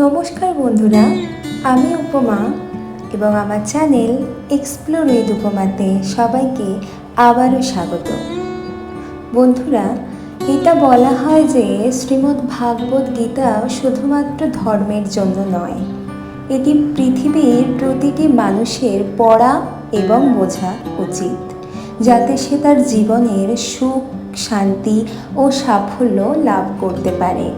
নমস্কার বন্ধুরা, আমি উপমা এবং আমার চ্যানেল এক্সপ্লোর উইথ উপমাতে সবাইকে আবারও স্বাগত। বন্ধুরা, এটা বলা হয় যে শ্রীমদ্ ভাগবত গীতা শুধুমাত্র ধর্মের জন্য নয়, এটি পৃথিবীর প্রতিটি মানুষের পড়া এবং বোঝা উচিত, যাতে সে তার জীবনের সুখ, শান্তি ও সাফল্য লাভ করতে পারে।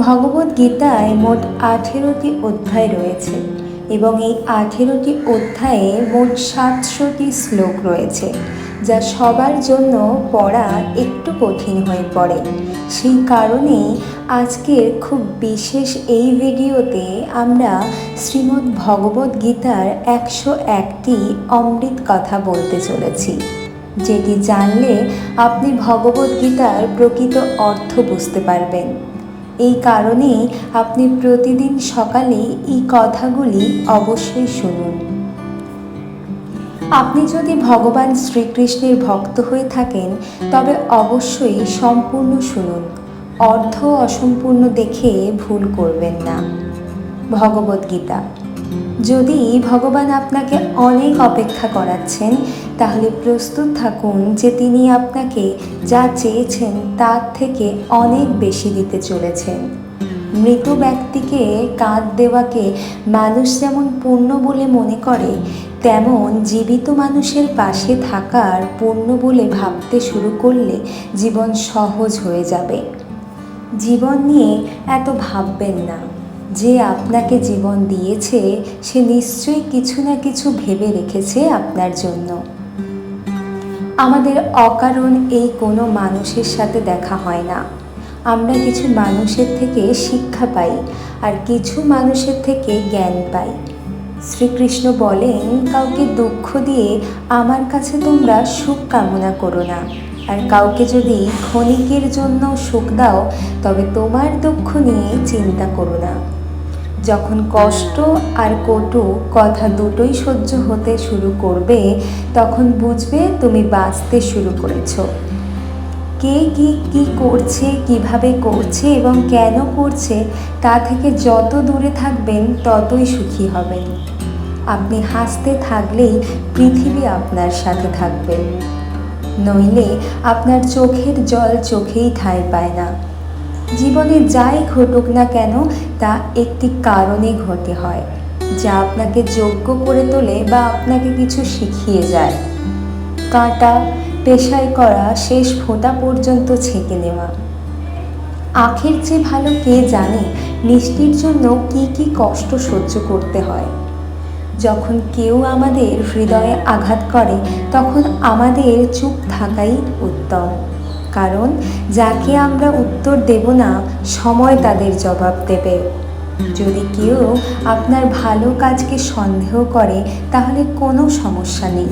ভগবদ্গীতায় মোট 18টি অধ্যায় রয়েছে এবং এই 18টি অধ্যায়ে মোট 700টি শ্লোক রয়েছে, যা সবার জন্য পড়া একটু কঠিন হয়ে পড়ে। সেই কারণেই আজকের খুব বিশেষ এই ভিডিওতে আমরা শ্রীমদ্ ভগবদ্গীতার 101টি অমৃত কথা বলতে চলেছি, যেটি জানলে আপনি ভগবদ্গীতার প্রকৃত অর্থ বুঝতে পারবেন। এই কারণেই আপনি প্রতিদিন সকালে এই কথাগুলি অবশ্যই শুনুন। আপনি যদি ভগবান শ্রীকৃষ্ণের ভক্ত হয়ে থাকেন তবে অবশ্যই সম্পূর্ণ শুনুন, অর্থ অসম্পূর্ণ দেখে ভুল করবেন না। ভগবদ্গীতা। যদি ভগবান আপনাকে অনেক অপেক্ষা করাচ্ছেন, তাহলে প্রস্তুত থাকুন যে তিনি আপনাকে যা চেয়েছেন তার থেকে অনেক বেশি দিতে চলেছেন। মৃত ব্যক্তিকে কাঁধ দেওয়াকে মানুষ যেমন পুণ্য বলে মনে করে, তেমন জীবিত মানুষের পাশে থাকার পুণ্য বলে ভাবতে শুরু করলে জীবন সহজ হয়ে যাবে। জীবন নিয়ে এত ভাববেন না। যে আপনাকে জীবন দিয়েছে সে নিশ্চয়ই কিছু না কিছু ভেবে রেখেছে আপনার জন্য। আমাদের অকারণ এই কোনো মানুষের সাথে দেখা হয় না। আমরা কিছু মানুষের থেকে শিক্ষা পাই আর কিছু মানুষের থেকে জ্ঞান পাই। শ্রীকৃষ্ণ বলেন, কাউকে দুঃখ দিয়ে আমার কাছে তোমরা সুখ কামনা করো না, আর কাউকে যদি ক্ষণিকের জন্য সুখ দাও তবে তোমার দুঃখ নিয়ে চিন্তা করো না। যখন কষ্ট আর কটু কথা দুটোই সহ্য হতে শুরু করবে, তখন বুঝবে তুমি বাঁচতে শুরু করেছো। কে কি করছে, কিভাবে করছে এবং কেন করছে তা থেকে যত দূরে থাকবেন ততই সুখী হবেন। আপনি হাসতে থাকলেই পৃথিবী আপনার সাথে থাকবে, নইলে আপনার চোখের জল চোখেই ঠাঁই পায় না। জীবনে যাই ঘটুক না কেন তা একটি কারণে ঘটে হয়, যা আপনাকে যোগ্য করে তোলে বা আপনাকে কিছু শিখিয়ে যায়। কাঁটা পেশাই করা শেষ ফোঁটা পর্যন্ত ছেঁকে নেওয়া। আখের চেয়ে ভালো কে জানে মিষ্টির জন্য কি কষ্ট সহ্য করতে হয়। যখন কেউ আমাদের হৃদয়ে আঘাত করে তখন আমাদের চুপ থাকাই উত্তম, কারণ যাকে আমরা উত্তর দেব না সময় তাদের জবাব দেবে। যদি কেউ আপনার ভালো কাজকে সন্দেহ করে তাহলে কোনো সমস্যা নেই,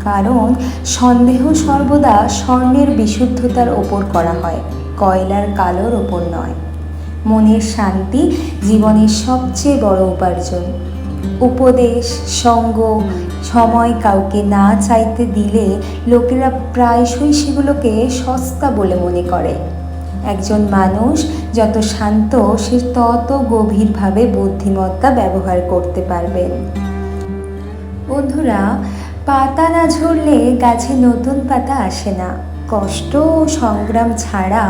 কারণ সন্দেহ সর্বদা স্বর্ণের বিশুদ্ধতার ওপর করা হয়, কয়লার কালোর ওপর নয়। মনের শান্তি জীবনের সবচেয়ে বড় উপার্জন। উপদেশ, সঙ্গ, সময় কাউকে না চাইতে দিলে লোকেরা প্রায়শই সেগুলোকে সস্তা বলে মনে করে। একজন মানুষ যত শান্ত সে তত গভীরভাবে বুদ্ধিমত্তা ব্যবহার করতে পারবেন। বন্ধুরা, পাতা না ঝরলে গাছে নতুন পাতা আসে না। কষ্ট ও সংগ্রাম ছাড়া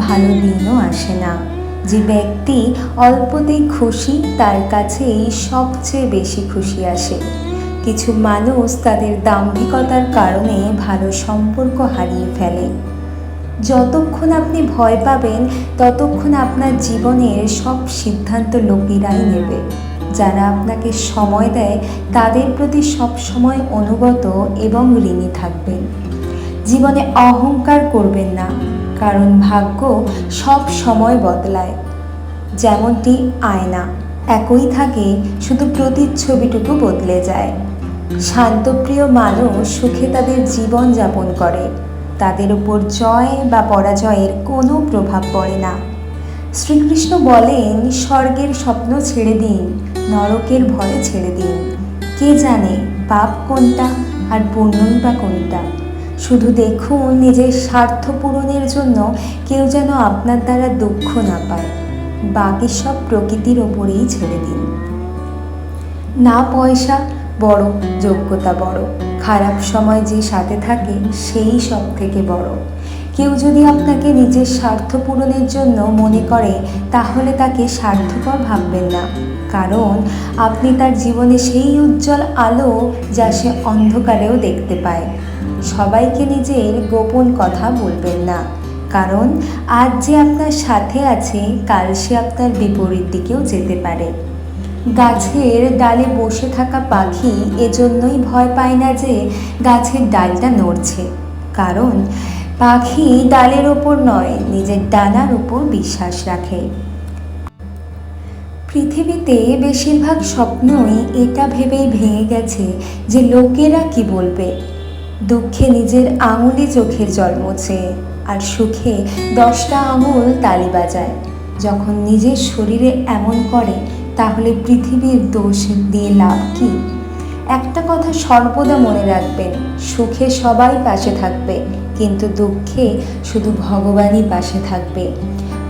ভালো দিনও আসে না। যে ব্যক্তি অল্পতেই খুশি তার কাছেই সবচেয়ে বেশি খুশি আসে। কিছু মানুষ তাদের দাম্ভিকতার কারণে ভালো সম্পর্ক হারিয়ে ফেলে। যতক্ষণ আপনি ভয় পাবেন ততক্ষণ আপনার জীবনের সব সিদ্ধান্ত লোকেরাই নেবে। যারা আপনাকে সময় দেয় তাদের প্রতি সবসময় অনুগত এবং ঋণী থাকবেন। জীবনে অহংকার করবেন না, কারণ ভাগ্য সব সময় বদলায়। যেমনটি আয়না একই থাকে, শুধু প্রতিচ্ছবিটুকু বদলে যায়। শান্তপ্রিয় মানুষ সুখে তাদের জীবন যাপন করে, তাদের উপর জয় বা পরাজয়ের কোনো প্রভাব পড়ে না। শ্রীকৃষ্ণ বলেন, স্বর্গের স্বপ্ন ছেড়ে দিন, নরকের ভয় ছেড়ে দিন। কে জানে পাপ কোনটা আর পুণ্যই বা কোনটা। শুধু দেখুন নিজের স্বার্থ পূরণের জন্য কেউ যেন আপনার দ্বারা দুঃখ না পায়। বাকি সব প্রকৃতির ওপরেই ছেড়ে দিন। না পয়সা বড়, যোগ্যতা বড়, খারাপ সময় যে সাথে থাকে সেই সব থেকে বড়। কেউ যদি আপনাকে নিজের স্বার্থ পূরণের জন্য মনে করে তাহলে তাকে স্বার্থপর ভাববেন না, কারণ আপনি তার জীবনে সেই উজ্জ্বল আলো যা সে অন্ধকারেও দেখতে পায়। সবাইকে নিজের গোপন কথা বলবেন না, কারণ আজ যে আপনার সাথে আছে কাল সে আপনার বিপরীত দিকেও যেতে পারে। গাছের ডালে বসে থাকা পাখি এজন্যই ভয় পায় না যে গাছের ডালটা নড়ছে, কারণ পাখি ডালের ওপর নয়, নিজের ডানার উপর বিশ্বাস রাখে। পৃথিবীতে বেশিরভাগ স্বপ্নই এটা ভেবেই ভেঙে গেছে যে লোকেরা কি বলবে। দুঃখে নিজের আঙুলে চোখের জল মোছে, আর সুখে 10টা আঙুল তালি বাজায়। যখন নিজের শরীরে এমন করে তাহলে পৃথিবীর দোষ দিয়ে লাভ কি? একটা কথা সর্বদা মনে রাখবেন, সুখে সবাই পাশে থাকবে, কিন্তু দুঃখে শুধু ভগবানই পাশে থাকবে।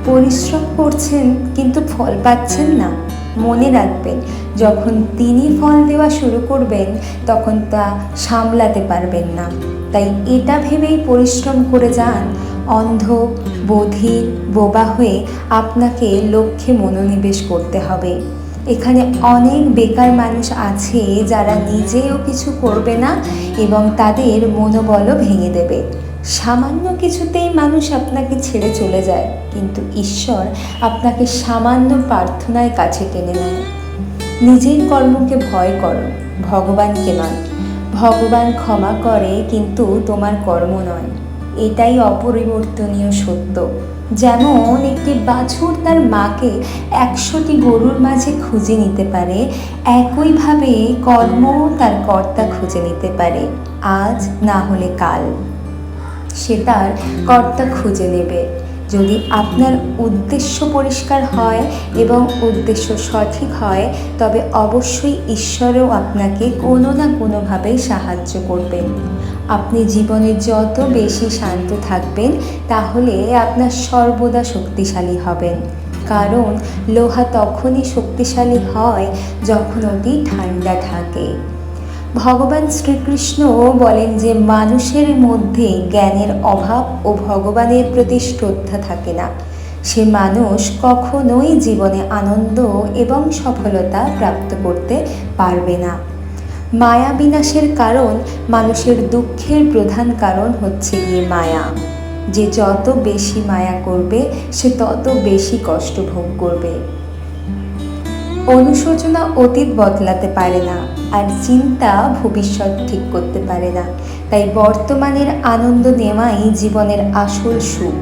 পরিশ্রম করছেন কিন্তু ফল পাচ্ছেন না, মনে রাখবেন যখন তিনি ফল দেওয়া শুরু করবেন তখন তা সামলাতে পারবেন না। তাই এটা ভেবেই পরিশ্রম করে যান, অন্ধ, বধির, বোবা হয়ে আপনাকে লক্ষ্যে মনোনিবেশ করতে হবে। এখানে অনেক বেকার মানুষ আছে যারা নিজেও কিছু করবে না এবং তাদের মনোবলও ভেঙে দেবে। সামান্য কিছুতেই মানুষ আপনাকে ছেড়ে চলে যায়, কিন্তু ঈশ্বর আপনাকে সামান্য প্রার্থনায় কাছে টেনে নেয়। নিজের কর্মকে ভয় করো, ভগবানকে নয়। ভগবান ক্ষমা করে কিন্তু তোমার কর্ম নয়, এটাই অপরিবর্তনীয় সত্য। যেমন একটি বাছুর তার মাকে 100টি গরুর মাঝে খুঁজে নিতে পারে, একইভাবে কর্ম তার কর্তা খুঁজে নিতে পারে। আজ না হলে কাল সে তার কর্তা খুঁজে নেবে। যদি আপনার উদ্দেশ্য পরিষ্কার হয় এবং উদ্দেশ্য সঠিক হয় তবে অবশ্যই ঈশ্বরও আপনাকে কোনো না কোনোভাবেই সাহায্য করবেন। আপনি জীবনে যত বেশি শান্ত থাকবেন তাহলে আপনার সর্বদা শক্তিশালী হবেন, কারণ লোহা তখনই শক্তিশালী হয় যখন ওটি ঠান্ডা থাকে। ভগবান শ্রীকৃষ্ণ বলেন যে মানুষের মধ্যে জ্ঞানের অভাব ও ভগবানের প্রতি শ্রদ্ধা থাকে না, সে মানুষ কখনোই জীবনে আনন্দ এবং সফলতা প্রাপ্ত করতে পারবে না। মায়া বিনাশের কারণ, মানুষের দুঃখের প্রধান কারণ হচ্ছে গিয়ে মায়া। যে যত বেশি মায়া করবে সে তত বেশি কষ্ট ভোগ করবে। অনুশোচনা অতীত বদলাতে পারে না, আর চিন্তা ভবিষ্যৎ ঠিক করতে পারে না। তাই বর্তমানের আনন্দ নেওয়াই জীবনের আসল সুখ।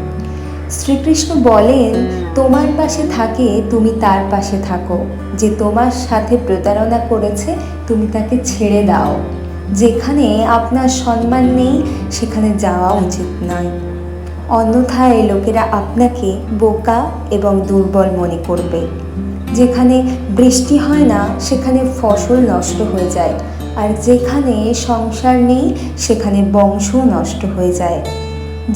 শ্রীকৃষ্ণ বলেন, তোমার পাশে থাকে তুমি তার পাশে থাকো, যে তোমার সাথে প্রতারণা করেছে তুমি তাকে ছেড়ে দাও। যেখানে আপনার সম্মান নেই সেখানে যাওয়া উচিত নয়, অন্যথায় লোকেরা আপনাকে বোকা এবং দুর্বল মনে করবে। যেখানে বৃষ্টি হয় না সেখানে ফসল নষ্ট হয়ে যায়, আর যেখানে সংসার নেই সেখানে বংশও নষ্ট হয়ে যায়।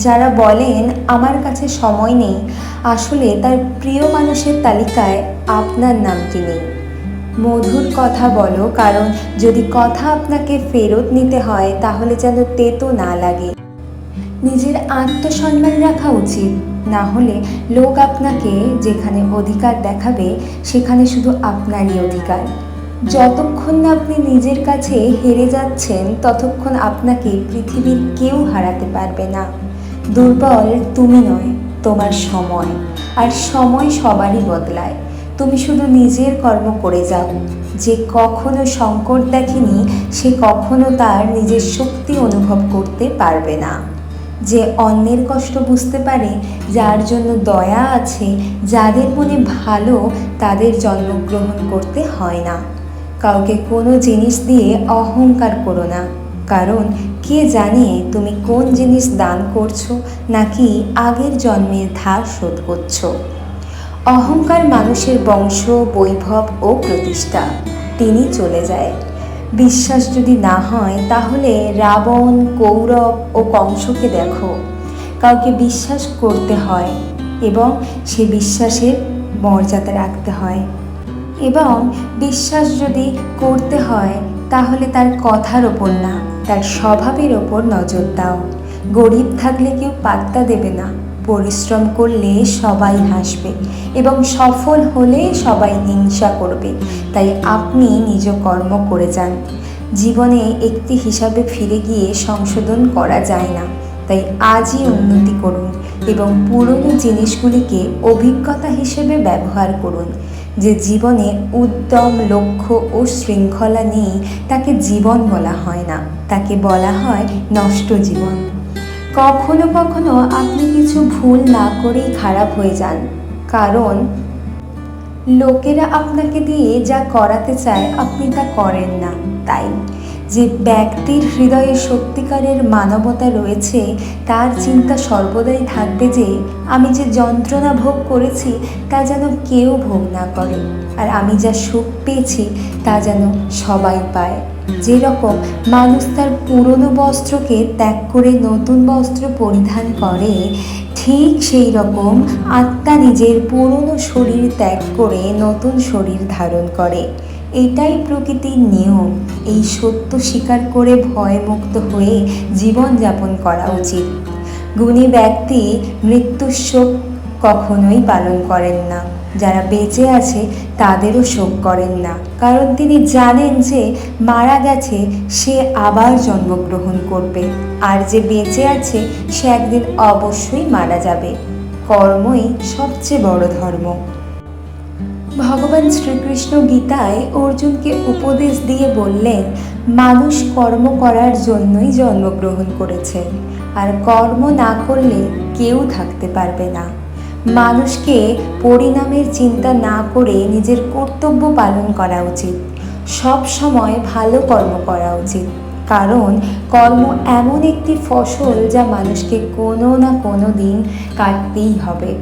যারা বলেন আমার কাছে সময় নেই, আসলে তার প্রিয় মানুষের তালিকায় আপনার নামটি নেই। মধুর কথা বলো, কারণ যদি কথা আপনাকে ফেরত নিতে হয় তাহলে যেন তেতো না লাগে। নিজের আত্মসম্মান রাখা উচিত, না হলে লোক আপনাকে যেখানে অধিকার দেখাবে সেখানে শুধু আপনারই অধিকার। যতক্ষণ না আপনি নিজের কাছে হেরে যাচ্ছেন ততক্ষণ আপনাকে পৃথিবীর কেউ হারাতে পারবে না। দুর্বল তুমি নয়, তোমার সময়, আর সময় সবারই বদলায়। তুমি শুধু নিজের কর্ম করে যাও। যে কখনো সংকট দেখেনি সে কখনো তার নিজের শক্তি অনুভব করতে পারবে না। যে অন্যের কষ্ট বুঝতে পারে, যার জন্য দয়া আছে, যাদের মনে ভালো, তাদের জন্মগ্রহণ করতে হয় না। কাউকে কোনো জিনিস দিয়ে অহংকার করো না, কারণ কে জানে তুমি কোন জিনিস দান করছো নাকি আগের জন্মের ধার শোধ করছো। অহংকার মানুষের বংশ, বৈভব ও প্রতিষ্ঠা তিনি চলে যায়। বিশ্বাস যদি না হয় তাহলে রাবণ, কৌরব ও কংসকে দেখো। কাউকে বিশ্বাস করতে হয় এবং সে বিশ্বাসের মর্যাদা রাখতে হয় এবং বিশ্বাস যদি করতে হয় তাহলে তার কথার ওপর না, তার স্বভাবের ওপর নজর দাও। গরিব থাকলে কেউ পাত্তা দেবে না, পরিশ্রম করলে সবাই হাসবে এবং সফল হলে সবাই হিংসা করবে। তাই আপনি নিজ কর্ম করে যান। জীবনে একটি হিসাবে ফিরে গিয়ে সংশোধন করা যায় না। তাই আজই উন্নতি করুন এবং পুরনো জিনিসগুলিকে অভিজ্ঞতা হিসেবে ব্যবহার করুন। যে জীবনে উদ্যম, লক্ষ্য ও শৃঙ্খলা নেই তাকে জীবন বলা হয় না, তাকে বলা হয় নষ্ট জীবন। কখনো কখনো আপনি কিছু ভুল না করেই খারাপ হয়ে যান, কারণ লোকেরা আপনাকে দিয়ে যা করাতে চায় আপনি তা করেন না। তাই যে ব্যক্তির হৃদয়ে সত্যিকারের মানবতা রয়েছে তার চিন্তা সর্বদাই থাকবে যে আমি যে যন্ত্রণা ভোগ করেছি তা যেন কেউ ভোগ না করে, আর আমি যা সুখ পেয়েছি তা যেন সবাই পায়। যেরকম মানুষ তার পুরনো বস্ত্রকে ত্যাগ করে নতুন বস্ত্র পরিধান করে, ঠিক সেই রকম আত্মা নিজের পুরনো শরীর ত্যাগ করে নতুন শরীর ধারণ করে। এটাই প্রকৃতির নিয়ম। এই সত্য স্বীকার করে ভয়মুক্ত হয়ে জীবনযাপন করা উচিত। গুণী ব্যক্তি মৃত্যুর শোক কখনোই পালন করেন না, যারা বেঁচে আছে তাদেরও শোক করেন না, কারণ তিনি জানেন যে মারা গেছে সে আবার জন্মগ্রহণ করবে, আর যে বেঁচে আছে সে একদিন অবশ্যই মারা যাবে। কর্মই সবচেয়ে বড় ধর্ম। ভগবান শ্রীকৃষ্ণ গীতায় অর্জুনকে উপদেশ দিয়ে বললেন, মানুষ কর্ম করার জন্যই জন্মগ্রহণ করেছে, আর কর্ম না করলে কেউ থাকতে পারবে না। মানুষকে পরিণামের চিন্তা না করে নিজের কর্তব্য পালন করা উচিত। সব সময় ভালো কর্ম করা উচিত, কারণ কর্ম এমন একটি ফসল যা মানুষকে কোনো না কোনো দিন কাটতেই হবে।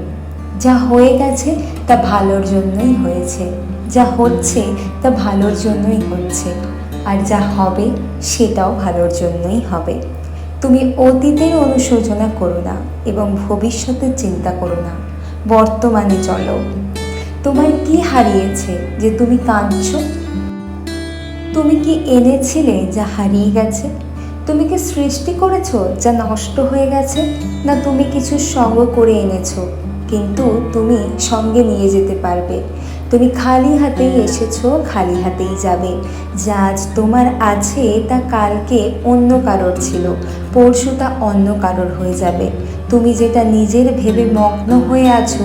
যা হয়ে গেছে তা ভালোর জন্যই হয়েছে, যা হচ্ছে তা ভালোর জন্যই হচ্ছে, আর যা হবে সেটাও ভালোর জন্যই হবে। তুমি অতীতের অনুশোচনা করো না এবং ভবিষ্যতের চিন্তা করো না, বর্তমানে চলো। তোমার কি হারিয়েছে যে তুমি কাঁদছো? তুমি কি এনেছিলে যা হারিয়ে গেছে? তুমি কি সৃষ্টি করেছো যা নষ্ট হয়ে গেছে? না তুমি কিছু সঙ্গ করে এনেছো কিন্তু তুমি সঙ্গে নিয়ে যেতে পারবে? তুমি খালি হাতেই এসেছো, খালি হাতেই যাবে। যা আজ তোমার আছে তা কালকে অন্য কারোর ছিল, পরশু তা অন্য কারোর হয়ে যাবে। তুমি যেটা নিজের ভেবে মগ্ন হয়ে আছো,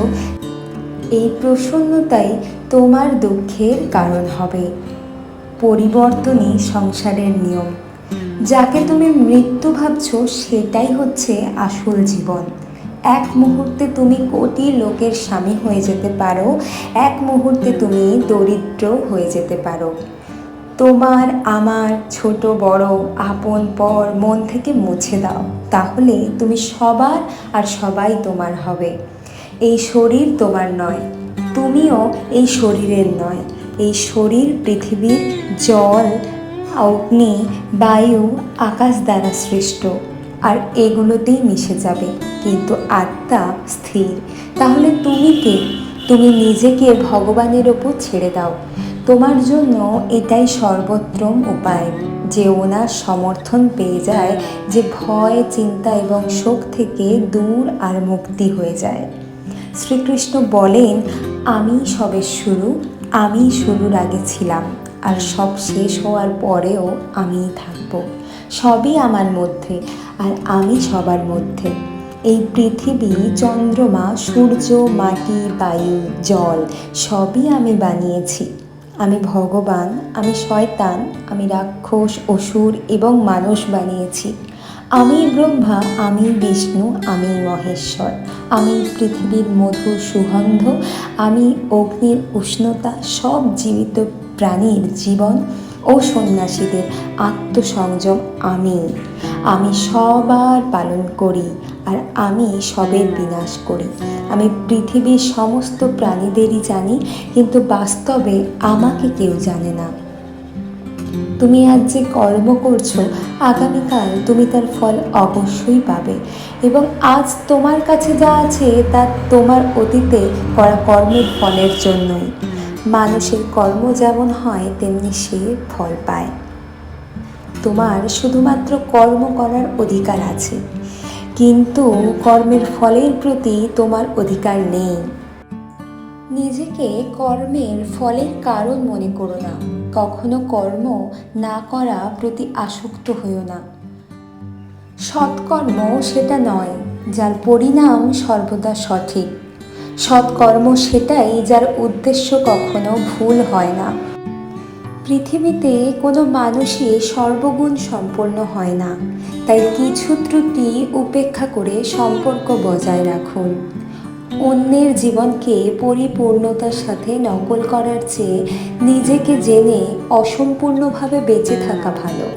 এই প্রসন্নতাই তোমার দুঃখের কারণ হবে। পরিবর্তনই সংসারের নিয়ম। যাকে তুমি মৃত্যু ভাবছো সেটাই হচ্ছে আসল জীবন। এক মুহূর্তে তুমি কোটি লোকের স্বামী হয়ে যেতে পারো, এক মুহূর্তে তুমি দরিদ্র হয়ে যেতে পারো। তোমার, আমার, ছোট বড়, আপন পর মন থেকে মুছে দাও, তাহলে তুমি সবার আর সবাই তোমার হবে। এই শরীর তোমার নয়, তুমিও এই শরীরের নয়। এই শরীর পৃথিবীর জল, অগ্নি, বায়ু, আকাশ দ্বারা সৃষ্ট, আর এগুলোতেই মিশে যাবে, কিন্তু আত্মা স্থির। তাহলে তুমি কে? তুমি নিজেকে ভগবানের ওপর ছেড়ে দাও। তোমার জন্য এটাই সর্বোত্তম উপায় যে ওনার সমর্থন পেয়ে যায়, যে ভয়, চিন্তা এবং শোক থেকে দূর আর মুক্তি হয়ে যায়। শ্রীকৃষ্ণ বলেন, আমি সবের শুরু, আমি শুরুর আগে ছিলাম, আর সব শেষ হওয়ার পরেও আমিই থাকব। সবই আমার মধ্যে, আর আমি সবার মধ্যে। এই পৃথিবী, চন্দ্রমা, সূর্য, মাটি, বায়ু, জল সবই আমি বানিয়েছি। আমি ভগবান, আমি শয়তান, আমি রাক্ষস, অসুর এবং মানুষ বানিয়েছি। আমি ব্রহ্মা, আমি বিষ্ণু, আমি মহেশ্বর। আমি পৃথিবীর মধুর সুগন্ধ, আমি অগ্নির উষ্ণতা, সব জীবিত প্রাণীর জীবন ও সন্ন্যাসীদের আত্মসংযম আমি সবার পালন করি, আর আমি সবের বিনাশ করি। আমি পৃথিবীর সমস্ত প্রাণীদেরই জানি, কিন্তু বাস্তবে আমাকে কেউ জানে না। তুমি আজ যে কর্ম করছো, আগামীকাল তুমি তার ফল অবশ্যই পাবে। এবং আজ তোমার কাছে যা আছে তা তোমার অতীতে করা কর্মের ফলের জন্যই। মানুষের কর্ম যেমন হয় তেমনি সে ফল পায়। তোমার শুধুমাত্র কর্ম করার অধিকার আছে, কিন্তু কর্মের ফলের প্রতি তোমার অধিকার নেই। নিজেকে কর্মের ফলের কারণ মনে করো না। কখনো কর্ম না করা প্রতি আসক্ত হইও না। সৎকর্ম সেটা নয় যার পরিণাম সর্বদা সঠিক। সৎকর্ম সেটাই যার উদ্দেশ্য কখনো ভুল হয় না। পৃথিবীতে কোনো মানুষই সর্বগুণ সম্পন্ন হয় না, তাই কিছু ত্রুটি উপেক্ষা করে সম্পর্ক বজায় রাখুন। অন্যের জীবনকে পরিপূর্ণতার সাথে নকল করার চেয়ে নিজেকে জেনে অসম্পূর্ণভাবে বেঁচে থাকা ভালো।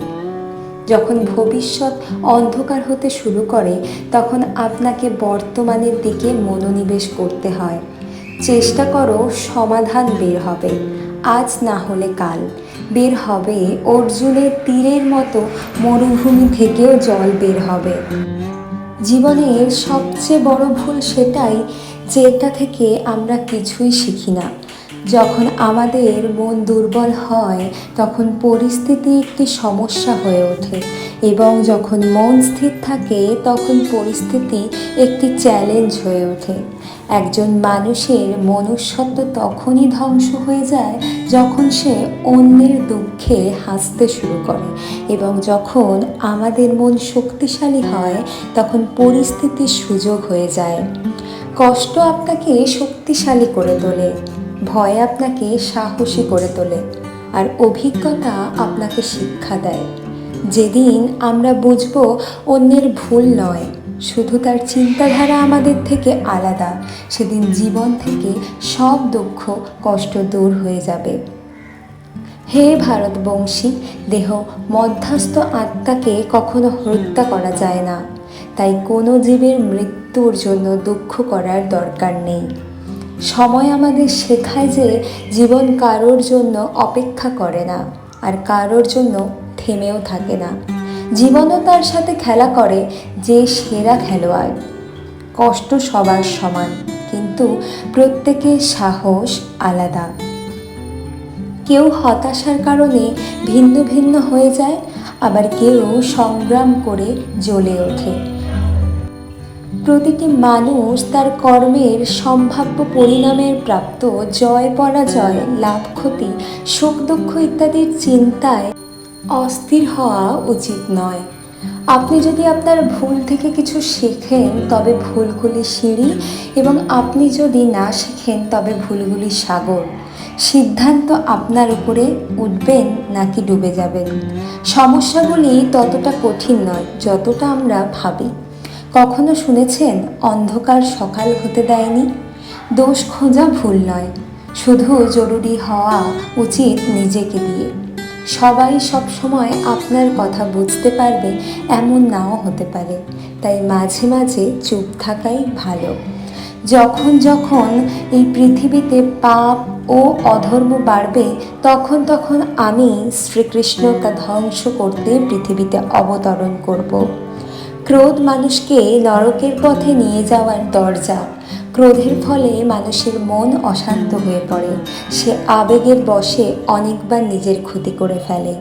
যখন ভবিষ্যৎ অন্ধকার হতে শুরু করে তখন আপনাকে বর্তমানের দিকে মনোনিবেশ করতে হয়। চেষ্টা করো, সমাধান বের হবে। আজ না হলে কাল বের হবে। অর্জুনের তীরের মতো মরুভূমি থেকেও জল বের হবে। জীবনের সবচেয়ে বড় ভুল সেটাই যেটা থেকে আমরা কিছুই শিখি না। যখন আমাদের মন দুর্বল হয় তখন পরিস্থিতি একটি সমস্যা হয়ে ওঠে, এবং যখন মন স্থির থাকে তখন পরিস্থিতি একটি চ্যালেঞ্জ হয়ে ওঠে। একজন মানুষের মনুষ্যত্ব তখনই ধ্বংস হয়ে যায় যখন সে অন্যের দুঃখে হাসতে শুরু করে, এবং যখন আমাদের মন শক্তিশালী হয় তখন পরিস্থিতির সুযোগ হয়ে যায়। কষ্ট আপনাকে শক্তিশালী করে তোলে, ভয় আপনাকে সাহসী করে তোলে, আর অভিজ্ঞতা আপনাকে শিক্ষা দেয়। যেদিন আমরা বুঝব অন্যের ভুল নয়, শুধু তার চিন্তাধারা আমাদের থেকে আলাদা, সেদিন জীবন থেকে সব দুঃখ কষ্ট দূর হয়ে যাবে। হে ভারতবংশী, দেহ মধ্যস্থ আত্মাকে কখনো হত্যা করা যায় না, তাই কোনো জীবের মৃত্যুর জন্য দুঃখ করার দরকার নেই। সময় আমাদের শেখায় যে জীবন কারোর জন্য অপেক্ষা করে না, আর কারোর জন্য থেমেও থাকে না। জীবনও তার সাথে খেলা করে যে সেরা খেলোয়াড়। কষ্ট সবার সমান, কিন্তু প্রত্যেকের সাহস আলাদা। কেউ হতাশার কারণে ভিন্ন ভিন্ন হয়ে যায়, আবার কেউ সংগ্রাম করে জ্বলে ওঠে। প্রতিটি মানুষ তার কর্মের সম্ভাব্য পরিণামের প্রাপ্ত জয় পরাজয়, লাভ ক্ষতি, সুখ দুঃখ ইত্যাদির চিন্তায় অস্থির হওয়া উচিত নয়। আপনি যদি আপনার ভুল থেকে কিছু শেখেন তবে ভুলগুলি সিঁড়ি, এবং আপনি যদি না শেখেন তবে ভুলগুলি সাগর। সিদ্ধান্ত আপনার উপরে, উঠবেন নাকি ডুবে যাবেন। সমস্যাগুলি ততটা কঠিন নয় যতটা আমরা ভাবি। কখনো শুনেছেন অন্ধকার সকাল হতে দেয়নি? দোষ খোঁজা ভুল নয়, শুধু জরুরি হওয়া উচিত নিজেকে দিয়ে। সবাই সবসময় আপনার কথা বুঝতে পারবে এমন নাও হতে পারে, তাই মাঝে মাঝে চুপ থাকাই ভালো। যখন যখন এই পৃথিবীতে পাপ ও অধর্ম বাড়বে তখন তখন আমি শ্রীকৃষ্ণ তা ধ্বংস করতে পৃথিবীতে অবতরণ করব। ক্রোধ মানুষকে নরকের পথে নিয়ে যাওয়ার দরজা। ক্রোধের ফলে মানুষের মন অশান্ত হয়ে পড়ে, সে আবেগের বশে অনেকবার নিজের ক্ষতি করে ফেলে।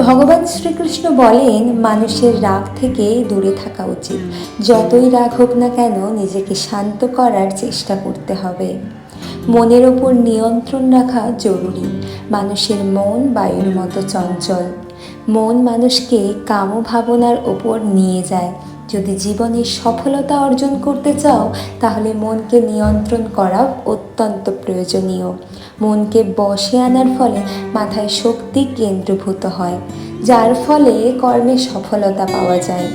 ভগবান শ্রীকৃষ্ণ বলেন মানুষের রাগ থেকে দূরে থাকা উচিত। যতই রাগ হোক না কেন নিজেকে শান্ত করার চেষ্টা করতে হবে। মনের ওপর নিয়ন্ত্রণ রাখা জরুরি। মানুষের মন বায়ুর মতো চঞ্চল। মন মানুষকে কামভাবনার ওপর নিয়ে যায়। যদি জীবনে সফলতা অর্জন করতে চাও তাহলে মনকে নিয়ন্ত্রণ করা অত্যন্ত প্রয়োজনীয়। মনকে বশে আনার ফলে মাথায় শক্তি কেন্দ্রীভূত হয়, যার ফলে কর্মে সফলতা পাওয়া যায়।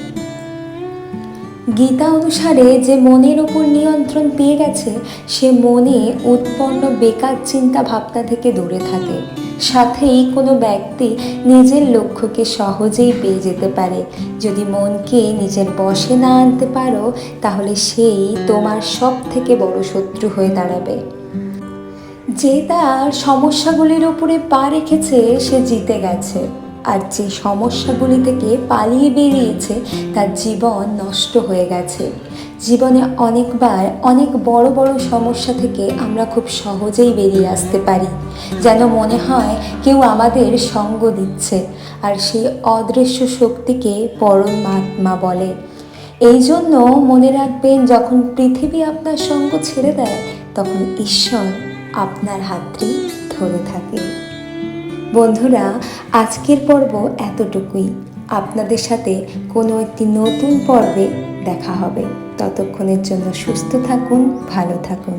গীতা অনুসারে যে মনের ওপর নিয়ন্ত্রণ পেয়ে গেছে সে মনে উৎপন্ন বেকার চিন্তা ভাবনা থেকে দূরে থাকে। সাথেই কোনো ব্যক্তি নিজের লক্ষ্যকে সহজেই পেয়ে যেতে পারে। যদি মনকে নিজের বশে না আনতে পারো তাহলে সেই তোমার সব থেকে বড় শত্রু হয়ে দাঁড়াবে। যে তার সমস্যাগুলির উপরে পা রেখেছে সে জিতে গেছে, আর যে সমস্যাগুলি থেকে পালিয়ে বেরিয়েছে তার জীবন নষ্ট হয়ে গেছে। জীবনে অনেকবার অনেক বড় বড় সমস্যা থেকে আমরা খুব সহজেই বেরিয়ে আসতে পারি, যেন মনে হয় কেউ আমাদের সঙ্গ দিচ্ছে, আর সেই অদৃশ্য শক্তিকে পরমাত্মা বলে। এই জন্য মনে রাখবেন, যখন পৃথিবী আপনার সঙ্গ ছেড়ে দেয় তখন ঈশ্বর আপনার হাতটি ধরে থাকে। বন্ধুরা, আজকের পর্ব এতটুকুই। আপনাদের সাথে কোনো একটি নতুন পর্বে দেখা হবে। ততক্ষণের জন্য সুস্থ থাকুন, ভালো থাকুন।